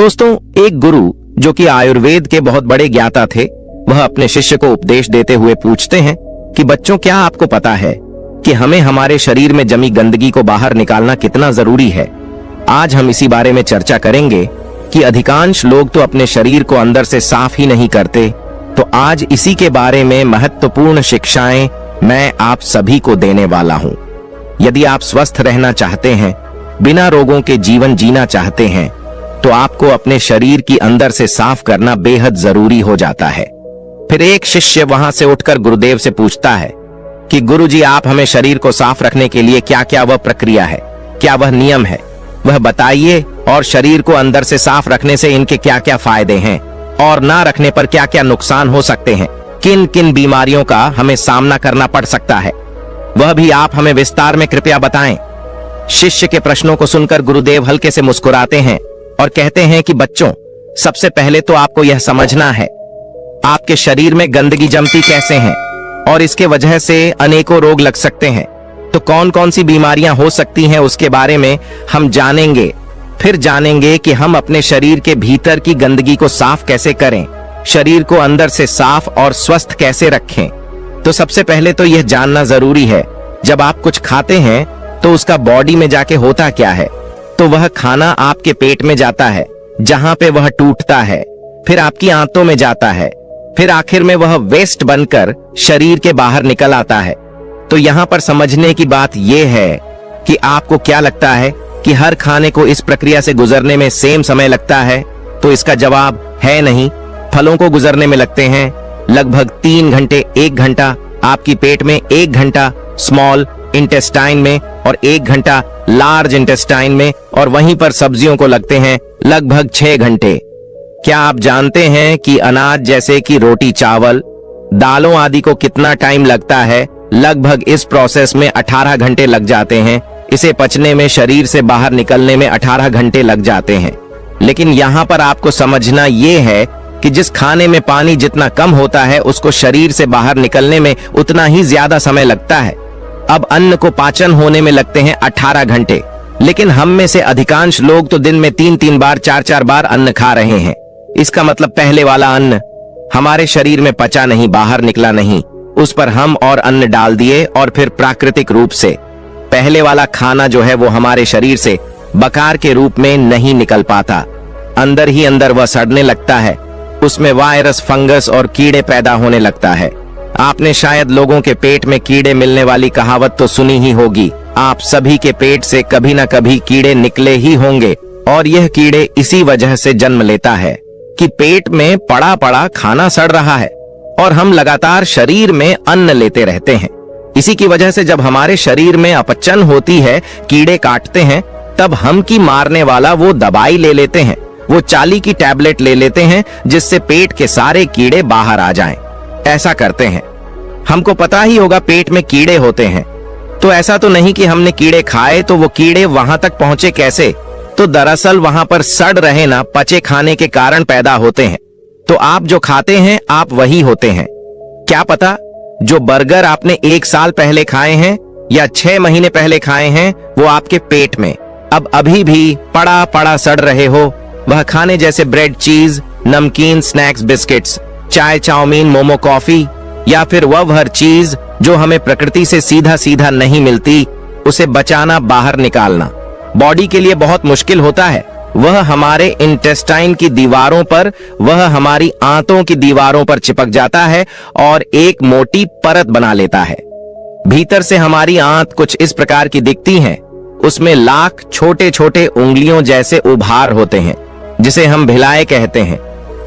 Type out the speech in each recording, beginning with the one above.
दोस्तों, एक गुरु जो कि आयुर्वेद के बहुत बड़े ज्ञाता थे, वह अपने शिष्य को उपदेश देते हुए पूछते हैं कि बच्चों, क्या आपको पता है कि हमें हमारे शरीर में जमी गंदगी को बाहर निकालना कितना जरूरी है। आज हम इसी बारे में चर्चा करेंगे कि अधिकांश लोग तो अपने शरीर को अंदर से साफ ही नहीं करते। तो आज इसी के बारे में महत्वपूर्ण शिक्षाएं मैं आप सभी को देने वाला हूं। यदि आप स्वस्थ रहना चाहते हैं, बिना रोगों के जीवन जीना चाहते हैं, तो आपको अपने शरीर की अंदर से साफ करना बेहद जरूरी हो जाता है। फिर एक शिष्य वहां से उठकर गुरुदेव से पूछता है कि गुरुजी, आप हमें शरीर को साफ रखने के लिए क्या क्या वह प्रक्रिया है, क्या वह नियम है, वह बताइए। और शरीर को अंदर से साफ रखने से इनके क्या क्या फायदे हैं और ना रखने पर क्या क्या नुकसान हो सकते हैं, किन किन बीमारियों का हमें सामना करना पड़ सकता है, वह भी आप हमें विस्तार में कृपया बताएं। शिष्य के प्रश्नों को सुनकर गुरुदेव हल्के से मुस्कुराते हैं और कहते हैं कि बच्चों, सबसे पहले तो आपको यह समझना है आपके शरीर में गंदगी जमती कैसे है और इसके वजह से अनेकों रोग लग सकते हैं। तो कौन कौन सी बीमारियां हो सकती हैं उसके बारे में हम जानेंगे। फिर जानेंगे कि हम अपने शरीर के भीतर की गंदगी को साफ कैसे करें, शरीर को अंदर से साफ और स्वस्थ कैसे रखें। तो सबसे पहले तो यह जानना जरूरी है, जब आप कुछ खाते हैं तो उसका बॉडी में जाके होता क्या है। तो वह खाना आपके पेट में जाता है, जहां पे वह टूटता है, फिर आपकी आंतों में जाता है, फिर आखिर में वह वेस्ट बनकर शरीर के बाहर निकल आता है। तो यहाँ पर समझने की बात यह है कि आपको क्या लगता है कि हर खाने को इस प्रक्रिया से गुजरने में सेम समय लगता है? तो इसका जवाब है नहीं। फलों को गुजरने में लगते हैं लगभग 3 घंटे, 1 घंटा आपकी पेट में, 1 घंटा स्मॉल इंटेस्टाइन में और 1 घंटा लार्ज इंटेस्टाइन में, और वहीं पर सब्जियों को लगते हैं लगभग 6 घंटे। क्या आप जानते हैं कि अनाज जैसे कि रोटी, चावल, दालों आदि को कितना टाइम लगता है? लगभग इस प्रोसेस में 18 घंटे लग जाते हैं। इसे पचने में, शरीर से बाहर निकलने में 18 घंटे लग जाते हैं। लेकिन यहाँ पर आपको समझना ये है कि जिस खाने में पानी जितना कम होता है, उसको शरीर से बाहर निकलने में उतना ही ज्यादा समय लगता है। अब अन्न को पाचन होने में लगते हैं 18 घंटे, लेकिन हम में से अधिकांश लोग तो दिन में 3-3 बार, 4-4 बार अन्न खा रहे हैं। इसका मतलब पहले वाला अन्न हमारे शरीर में पचा नहीं, बाहर निकला नहीं, उस पर हम और अन्न डाल दिए और फिर प्राकृतिक रूप से पहले वाला खाना जो है वो हमारे शरीर से बकार के रूप में नहीं निकल पाता। अंदर ही अंदर वह सड़ने लगता है, उसमें वायरस, फंगस और कीड़े पैदा होने लगता है। आपने शायद लोगों के पेट में कीड़े मिलने वाली कहावत तो सुनी ही होगी। आप सभी के पेट से कभी न कभी कीड़े निकले ही होंगे, और यह कीड़े इसी वजह से जन्म लेता है कि पेट में पड़ा पड़ा खाना सड़ रहा है और हम लगातार शरीर में अन्न लेते रहते हैं। इसी की वजह से जब हमारे शरीर में अपचन होती है, कीड़े काटते हैं, तब हम की मारने वाला वो दवाई ले लेते हैं, वो चाली की टैबलेट ले लेते हैं, जिससे पेट के सारे कीड़े बाहर आ जाएं। ऐसा करते हैं। हमको पता ही होगा पेट में कीड़े होते हैं, तो ऐसा तो नहीं कि हमने कीड़े खाए तो वो कीड़े वहां तक पहुंचे कैसे? तो दरअसल वहां पर सड़ रहे ना पचे खाने के कारण पैदा होते हैं। तो आप जो खाते हैं आप वही होते हैं। क्या पता जो बर्गर आपने 1 साल पहले खाए हैं या 6 महीने पहले खाए हैं, वो आपके पेट में अब अभी भी पड़ा पड़ा सड़ रहे हो। वह खाने जैसे ब्रेड, चीज, नमकीन, स्नैक्स, बिस्किट्स, चाय, चाउमीन, मोमो, कॉफी, या फिर वह हर चीज जो हमें प्रकृति से सीधा सीधा नहीं मिलती, उसे बचाना, बाहर निकालना बॉडी के लिए बहुत मुश्किल होता है। वह हमारे इंटेस्टाइन की दीवारों पर, वह हमारी आंतों की दीवारों पर चिपक जाता है और एक मोटी परत बना लेता है। भीतर से हमारी आंत कुछ इस प्रकार की दिखती है। उसमें लाख छोटे छोटे उंगलियों जैसे उभार होते हैं, जिसे हम भिलाए कहते हैं।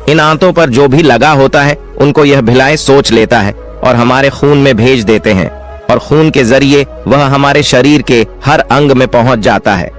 इन आंतों पर जो भी लगा होता है उनको यह भिलाए सोच लेता है और हमारे खून में भेज देते हैं, और खून के जरिए वह हमारे शरीर के हर अंग में पहुंच जाता है।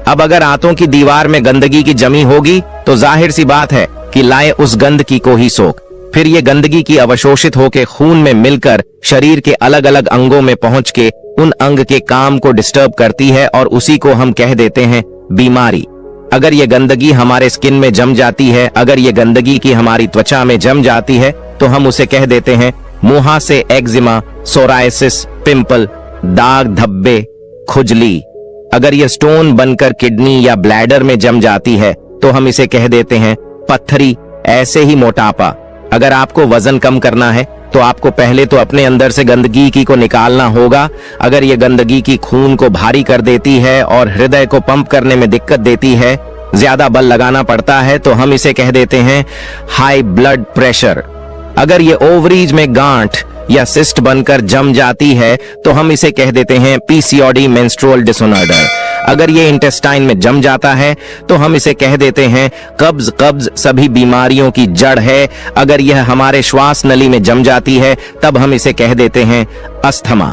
अब अगर आंतों की दीवार में गंदगी की जमी होगी तो जाहिर सी बात है कि लाए उस गंदगी को ही सोख। फिर ये गंदगी की अवशोषित होकर खून में मिलकर शरीर के अलग अलग अंगों में पहुंच के उन अंग के काम को डिस्टर्ब करती है, और उसी को हम कह देते हैं बीमारी। अगर ये गंदगी हमारे स्किन में जम जाती है, अगर ये गंदगी की हमारी त्वचा में जम जाती है, तो हम उसे कह देते हैं मुहासे, एक्जिमा, सोरायसिस, पिंपल, दाग, धब्बे, खुजली। अगर यह स्टोन बनकर किडनी या ब्लैडर में जम जाती है तो हम इसे कह देते हैं पत्थरी। ऐसे ही मोटापा। अगर आपको वजन कम करना है तो आपको पहले तो अपने अंदर से गंदगी की को निकालना होगा। अगर ये गंदगी की खून को भारी कर देती है और हृदय को पंप करने में दिक्कत देती है, ज्यादा बल लगाना पड़ता है, तो हम इसे कह देते हैं हाई ब्लड प्रेशर। अगर ये ओवरीज में गांठ या सिस्ट बनकर जम जाती है तो हम इसे कह देते हैं पीसीओडी मेंस्ट्रुअल डिसऑर्डर। अगर ये इंटेस्टाइन में जम जाता है तो हम इसे कह देते हैं कब्ज। कब्ज सभी बीमारियों की जड़ है। अगर यह हमारे श्वास नली में जम जाती है तब हम इसे कह देते हैं अस्थमा।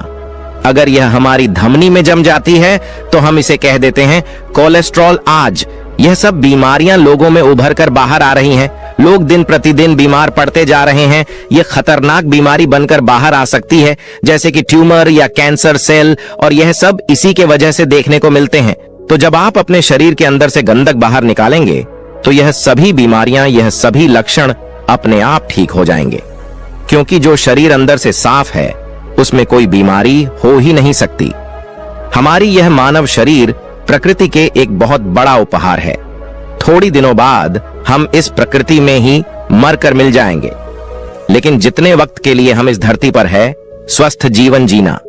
अगर यह हमारी धमनी में जम जाती है तो हम इसे कह देते हैं कोलेस्ट्रॉल। आज यह सब बीमारियां लोगों में उभर कर बाहर आ रही हैं। लोग दिन प्रतिदिन बीमार पड़ते जा रहे हैं। यह खतरनाक बीमारी बनकर बाहर आ सकती है, जैसे कि ट्यूमर या कैंसर सेल, और यह सब इसी के वजह से देखने को मिलते हैं। तो जब आप अपने शरीर के अंदर से गंदक बाहर निकालेंगे तो यह सभी बीमारियां, यह सभी लक्षण अपने आप ठीक हो जाएंगे, क्योंकि जो शरीर अंदर से साफ है उसमें कोई बीमारी हो ही नहीं सकती। हमारी यह मानव शरीर प्रकृति के एक बहुत बड़ा उपहार है। थोड़ी दिनों बाद हम इस प्रकृति में ही मरकर मिल जाएंगे, लेकिन जितने वक्त के लिए हम इस धरती पर है, स्वस्थ जीवन जीना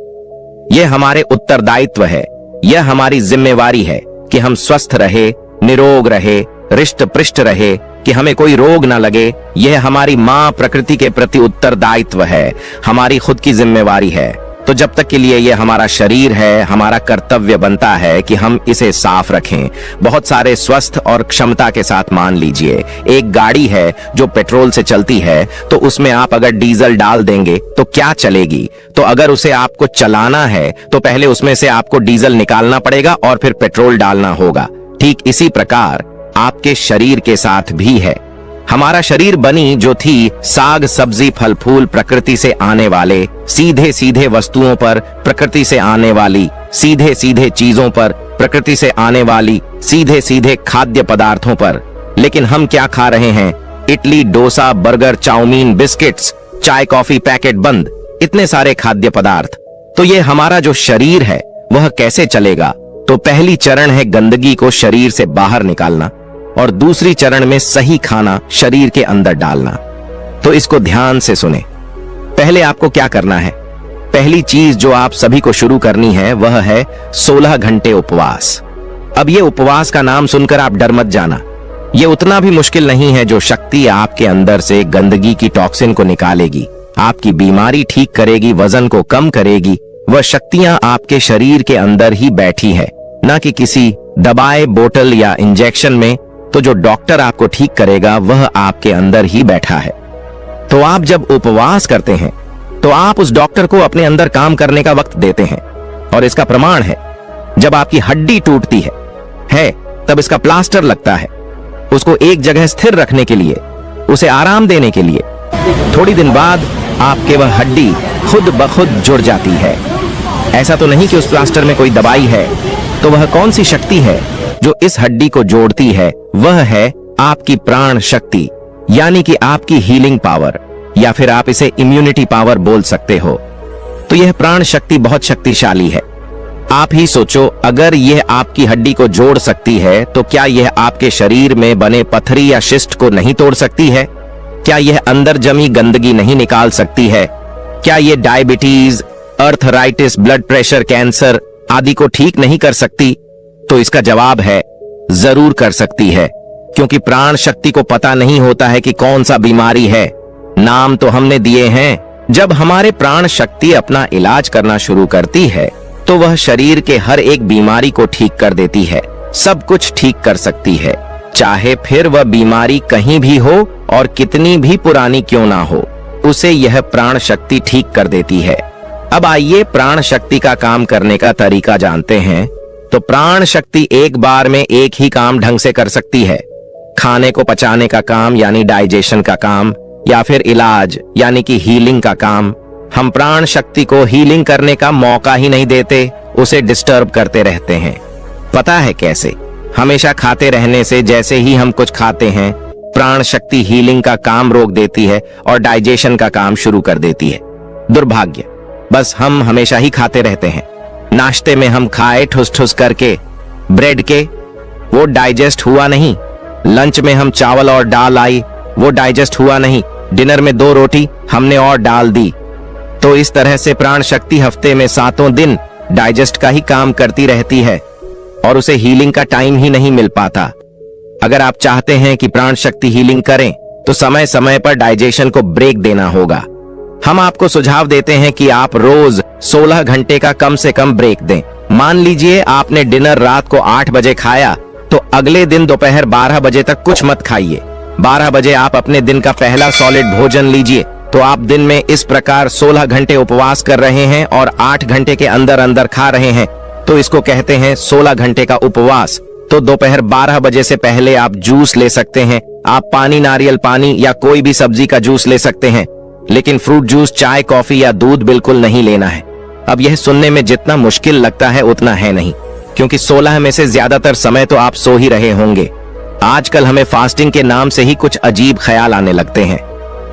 यह हमारे उत्तरदायित्व है। यह हमारी जिम्मेवारी है कि हम स्वस्थ रहे, निरोग रहे, रिष्ट पृष्ठ रहे, कि हमें कोई रोग ना लगे। यह हमारी मां प्रकृति के प्रति उत्तरदायित्व है, हमारी खुद की जिम्मेवारी है। तो जब तक के लिए यह हमारा शरीर है, हमारा कर्तव्य बनता है कि हम इसे साफ रखें, बहुत सारे स्वस्थ और क्षमता के साथ। मान लीजिए एक गाड़ी है जो पेट्रोल से चलती है, तो उसमें आप अगर डीजल डाल देंगे तो क्या चलेगी? तो अगर उसे आपको चलाना है तो पहले उसमें से आपको डीजल निकालना पड़ेगा और फिर पेट्रोल डालना होगा। ठीक इसी प्रकार आपके शरीर के साथ भी है। हमारा शरीर बनी जो थी साग सब्जी फल फूल प्रकृति से आने वाले, सीधे सीधे वस्तुओं पर प्रकृति से आने वाली, सीधे सीधे चीजों पर प्रकृति से आने वाली, सीधे सीधे खाद्य पदार्थों पर। लेकिन हम क्या खा रहे हैं? Idli, dosa, burger, chow mein, biscuits, चाय कॉफी पैकेट बंद, इतने सारे खाद्य पदार्थ। तो ये हमारा जो शरीर है वह कैसे चलेगा? तो पहली चरण है गंदगी को शरीर से बाहर निकालना, और दूसरी चरण में सही खाना शरीर के अंदर डालना। तो इसको ध्यान से सुने। पहले आपको क्या करना है? पहली चीज जो आप सभी को शुरू करनी है वह है 16 घंटे उपवास। अब ये उपवास का नाम सुनकर आप डर मत जाना। ये उतना भी मुश्किल नहीं है। जो शक्ति आपके अंदर से गंदगी की टॉक्सिन को निकालेगी, आपकी बीमारी ठीक करेगी, वजन को कम करेगी, वह शक्तियां आपके शरीर के अंदर ही बैठी है, ना कि किसी दवाई बोतल या इंजेक्शन में। तो जो डॉक्टर आपको ठीक करेगा वह आपके अंदर ही बैठा है। तो आप जब उपवास करते हैं तो आप उस डॉक्टर को अपने अंदर काम करने का वक्त देते हैं। और इसका प्रमाण है, जब आपकी हड्डी टूटती है तब इसका प्लास्टर लगता है, उसको एक जगह स्थिर रखने के लिए, उसे आराम देने के लिए। थोड़ी दिन बाद आपके वह हड्डी खुद ब खुद जुड़ जाती है। ऐसा तो नहीं कि उस प्लास्टर में कोई दवाई है। तो वह कौन सी शक्ति है जो इस हड्डी को जोड़ती है? वह है आपकी प्राण शक्ति, यानी कि आपकी हीलिंग पावर, या फिर आप इसे इम्यूनिटी पावर बोल सकते हो। तो यह प्राण शक्ति बहुत शक्तिशाली है। आप ही सोचो, अगर यह आपकी हड्डी को जोड़ सकती है तो क्या यह आपके शरीर में बने पथरी या शिस्ट को नहीं तोड़ सकती है? क्या यह अंदर जमी गंदगी नहीं निकाल सकती है? क्या यह diabetes, arthritis, blood pressure, cancer आदि को ठीक नहीं कर सकती? तो इसका जवाब है जरूर कर सकती है, क्योंकि प्राण शक्ति को पता नहीं होता है कि कौन सा बीमारी है। नाम तो हमने दिए हैं। जब हमारे प्राण शक्ति अपना इलाज करना शुरू करती है तो वह शरीर के हर एक बीमारी को ठीक कर देती है, सब कुछ ठीक कर सकती है, चाहे फिर वह बीमारी कहीं भी हो और कितनी भी पुरानी क्यों ना हो, उसे यह प्राण शक्ति ठीक कर देती है। अब आइए प्राण शक्ति का काम करने का तरीका जानते हैं। तो प्राण शक्ति एक बार में एक ही काम ढंग से कर सकती है। खाने को पचाने का काम यानी डाइजेशन का काम, या फिर इलाज यानी कि हीलिंग का काम। हम प्राण शक्ति को हीलिंग करने का मौका ही नहीं देते, उसे डिस्टर्ब करते रहते हैं। पता है कैसे? हमेशा खाते रहने से जैसे ही हम कुछ खाते हैं, प्राण शक्ति हीलिंग का काम रोक देती है और डाइजेशन का काम शुरू कर देती है। दुर्भाग्य, बस हम हमेशा ही खाते रहते हैं। नाश्ते में हम खाए ठुस ठुस करके ब्रेड के, वो डाइजेस्ट हुआ नहीं, लंच में हम चावल और दाल आई, वो डाइजेस्ट हुआ नहीं। डिनर में 2 रोटी हमने और डाल दी। तो इस तरह से प्राण शक्ति हफ्ते में 7 दिन डाइजेस्ट का ही काम करती रहती है और उसे हीलिंग का टाइम ही नहीं मिल पाता। अगर आप चाहते हैं कि प्राण शक्ति हीलिंग करें तो समय समय पर डाइजेशन को ब्रेक देना होगा। हम आपको सुझाव देते हैं कि आप रोज 16 घंटे का कम से कम ब्रेक दें। मान लीजिए आपने डिनर रात को 8 बजे खाया तो अगले दिन दोपहर 12 बजे तक कुछ मत खाइए। 12 बजे आप अपने दिन का पहला सॉलिड भोजन लीजिए। तो आप दिन में इस प्रकार 16 घंटे उपवास कर रहे हैं और 8 घंटे के अंदर अंदर खा रहे हैं, तो इसको कहते हैं 16 घंटे का उपवास। तो दोपहर 12 बजे से पहले आप जूस ले सकते हैं। आप पानी, नारियल पानी या कोई भी सब्जी का जूस ले सकते हैं, लेकिन फ्रूट जूस, चाय, कॉफी या दूध बिल्कुल नहीं लेना है। अब यह सुनने में जितना मुश्किल लगता है उतना है नहीं, क्योंकि 16 में से ज्यादातर समय तो आप सो ही रहे होंगे। आजकल हमें फास्टिंग के नाम से ही कुछ अजीब ख्याल आने लगते हैं।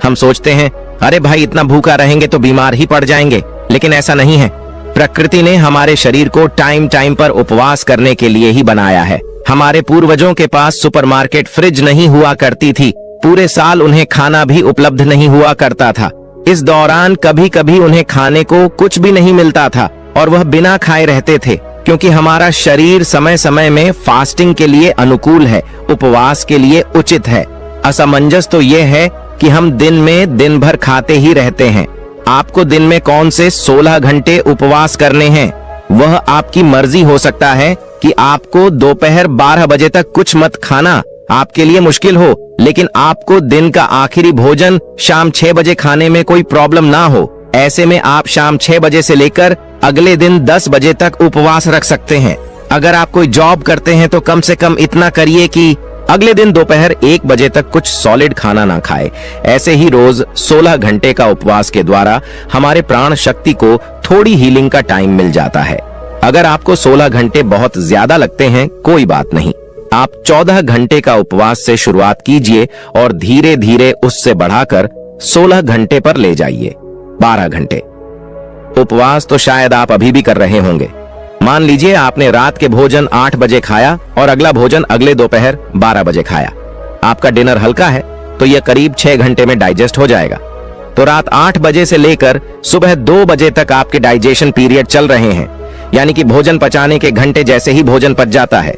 हम सोचते हैं अरे भाई इतना भूखा रहेंगे तो बीमार ही पड़ जाएंगे, लेकिन ऐसा नहीं है। प्रकृति ने हमारे शरीर को टाइम टाइम पर उपवास करने के लिए ही बनाया है। हमारे पूर्वजों के पास सुपरमार्केट, फ्रिज नहीं हुआ करती थी। पूरे साल उन्हें खाना भी उपलब्ध नहीं हुआ करता था। इस दौरान कभी कभी उन्हें खाने को कुछ भी नहीं मिलता था और वह बिना खाए रहते थे, क्योंकि हमारा शरीर समय समय में फास्टिंग के लिए अनुकूल है, उपवास के लिए उचित है। असमंजस तो यह है कि हम दिन में दिन भर खाते ही रहते हैं। आपको दिन में कौन से 16 घंटे उपवास करने हैं वह आपकी मर्जी हो सकता है कि आपको दोपहर 12 बजे तक कुछ मत खाना आपके लिए मुश्किल हो, लेकिन आपको दिन का आखिरी भोजन शाम 6 बजे खाने में कोई प्रॉब्लम ना हो। ऐसे में आप शाम 6 बजे से लेकर अगले दिन 10 बजे तक उपवास रख सकते हैं। अगर आप कोई जॉब करते हैं तो कम से कम इतना करिए कि अगले दिन दोपहर 1 बजे तक कुछ सॉलिड खाना ना खाए। ऐसे ही रोज 16 घंटे का उपवास के द्वारा हमारे प्राण शक्ति को थोड़ी हीलिंग का टाइम मिल जाता है। अगर आपको 16 घंटे बहुत ज्यादा लगते हैं, कोई बात नहीं, आप 14 घंटे का उपवास से शुरुआत कीजिए और धीरे धीरे उससे बढ़ाकर 16 घंटे पर ले जाइए। 12 घंटे उपवास तो शायद आप अभी भी कर रहे होंगे। मान लीजिए आपने रात के भोजन 8 बजे खाया और अगला भोजन अगले दोपहर 12 बजे खाया। आपका डिनर हल्का है तो यह करीब 6 घंटे में डाइजेस्ट हो जाएगा। तो रात 8 बजे से लेकर सुबह 2 बजे तक आपके डाइजेशन पीरियड चल रहे हैं, यानी कि भोजन पचाने के घंटे जैसे ही भोजन पच जाता है,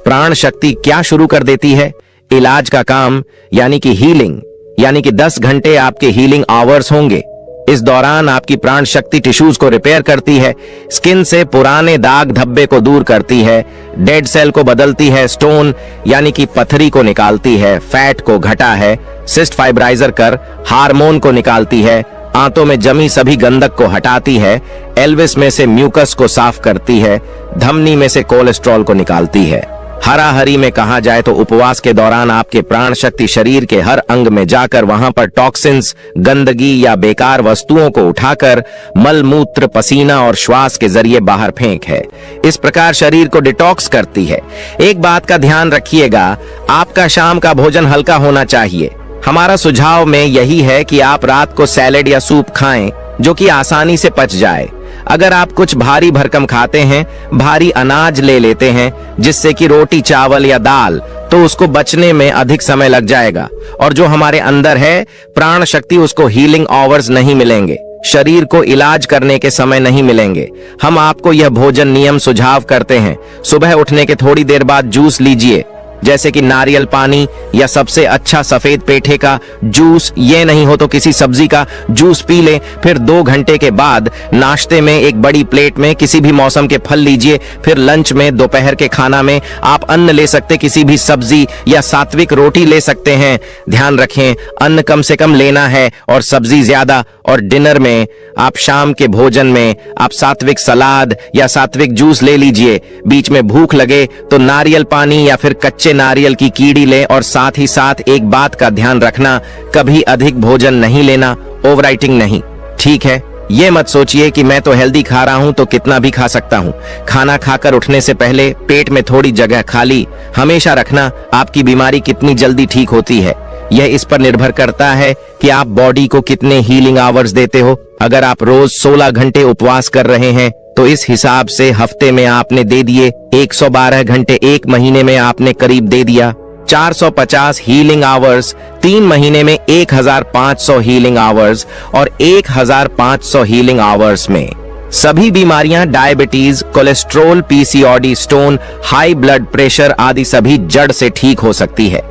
प्राण शक्ति क्या शुरू कर देती है? इलाज का काम, यानी कि हीलिंग। यानी कि 10 घंटे आपके हीलिंग आवर्स होंगे। इस दौरान आपकी प्राण शक्ति टिश्यूज को रिपेयर करती है, स्किन से पुराने दाग धब्बे को दूर करती है, डेड सेल को बदलती है, स्टोन यानी कि पथरी को निकालती है, फैट को घटा है, सिस्ट फाइब्राइजर कर हार्मोन को निकालती है, आंतों में जमी सभी गंदक को हटाती है, एल्विस में से म्यूकस को साफ करती है, धमनी में से कोलेस्ट्रॉल को निकालती है। हरा हरी में कहा जाए तो उपवास के दौरान आपके प्राण शक्ति शरीर के हर अंग में जाकर वहां पर टॉक्सिन्स, गंदगी या बेकार वस्तुओं को उठाकर मल, मूत्र, पसीना और श्वास के जरिए बाहर फेंक है। इस प्रकार शरीर को डिटॉक्स करती है। एक बात का ध्यान रखिएगा, आपका शाम का भोजन हल्का होना चाहिए। हमारा सुझाव में यही है कि आप रात को सैलेड या सूप खाएं जो कि आसानी से पच जाए। अगर आप कुछ भारी भरकम खाते हैं, भारी अनाज ले लेते हैं जिससे कि रोटी, चावल या दाल, तो उसको बचने में अधिक समय लग जाएगा और जो हमारे अंदर है प्राण शक्ति, उसको हीलिंग आवर्स नहीं मिलेंगे, शरीर को इलाज करने के समय नहीं मिलेंगे। हम आपको यह भोजन नियम सुझाव करते हैं। सुबह उठने के थोड़ी देर बाद जूस लीजिए, जैसे कि नारियल पानी या सबसे अच्छा सफेद पेठे का जूस, ये नहीं हो तो किसी सब्जी का जूस पी लें। फिर 2 घंटे के बाद नाश्ते में एक बड़ी प्लेट में किसी भी मौसम के फल लीजिए। फिर लंच में, दोपहर के खाना में आप अन्न ले सकते, किसी भी सब्जी या सात्विक रोटी ले सकते हैं। ध्यान रखें, अन्न कम से कम लेना है और सब्जी ज्यादा। और डिनर में, आप शाम के भोजन में आप सात्विक सलाद या सात्विक जूस ले लीजिए। बीच में भूख लगे तो नारियल पानी या फिर कच्चे नारियल की कीड़ी लें। और साथ ही साथ एक बात का ध्यान रखना, कभी अधिक भोजन नहीं लेना, ओवरईटिंग नहीं, ठीक है? ये मत सोचिए कि मैं तो हेल्दी खा रहा हूं तो कितना भी खा सकता हूं। खाना खाकर उठने से पहले पेट में थोड़ी जगह खाली हमेशा रखना। आपकी बीमारी कितनी जल्दी ठीक होती है यह इस पर निर्भर करता है कि आप बॉडी को कितने हीलिंग आवर्स देते हो। अगर आप रोज 16 घंटे उपवास कर रहे हैं तो इस हिसाब से हफ्ते में आपने दे दिए 112 घंटे, एक महीने में आपने करीब दे दिया 450 हीलिंग आवर्स, 3 महीने में 1500 हीलिंग आवर्स और 1500 हीलिंग आवर्स में सभी बीमारियां, diabetes, cholesterol, PCOD, stone, high blood pressure आदि सभी जड़ से ठीक हो सकती है।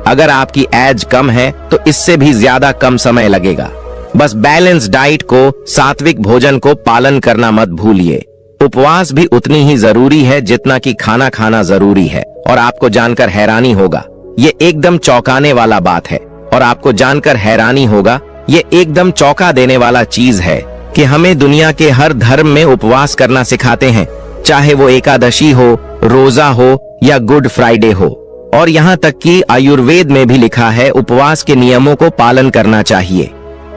अगर आपकी एज कम है तो इससे भी ज्यादा कम समय लगेगा। बस बैलेंस डाइट को, सात्विक भोजन को पालन करना मत भूलिए। उपवास भी उतनी ही जरूरी है जितना कि खाना खाना जरूरी है। और आपको जानकर हैरानी होगा, ये एकदम चौंकाने वाला बात है। और आपको जानकर हैरानी होगा, ये एकदम चौंका देने वाला चीज है कि हमें दुनिया के हर धर्म में उपवास करना सिखाते हैं, चाहे वो एकादशी हो, रोजा हो या गुड फ्राइडे हो। और यहाँ तक कि आयुर्वेद में भी लिखा है उपवास के नियमों को पालन करना चाहिए।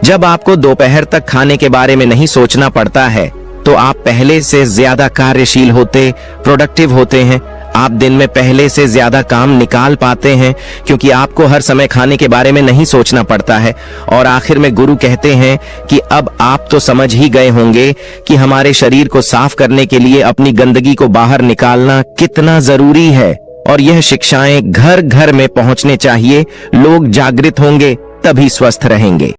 जब आपको दोपहर तक खाने के बारे में नहीं सोचना पड़ता है तो आप पहले से ज्यादा कार्यशील होते, प्रोडक्टिव होते हैं। आप दिन में पहले से ज्यादा काम निकाल पाते हैं क्योंकि आपको हर समय खाने के बारे में नहीं सोचना पड़ता है। और आखिर में गुरु कहते हैं कि अब आप तो समझ ही गए होंगे कि हमारे शरीर को साफ करने के लिए अपनी गंदगी को बाहर निकालना कितना जरूरी है। और यह शिक्षाएं घर घर में पहुंचने चाहिए। लोग जागृत होंगे तभी स्वस्थ रहेंगे।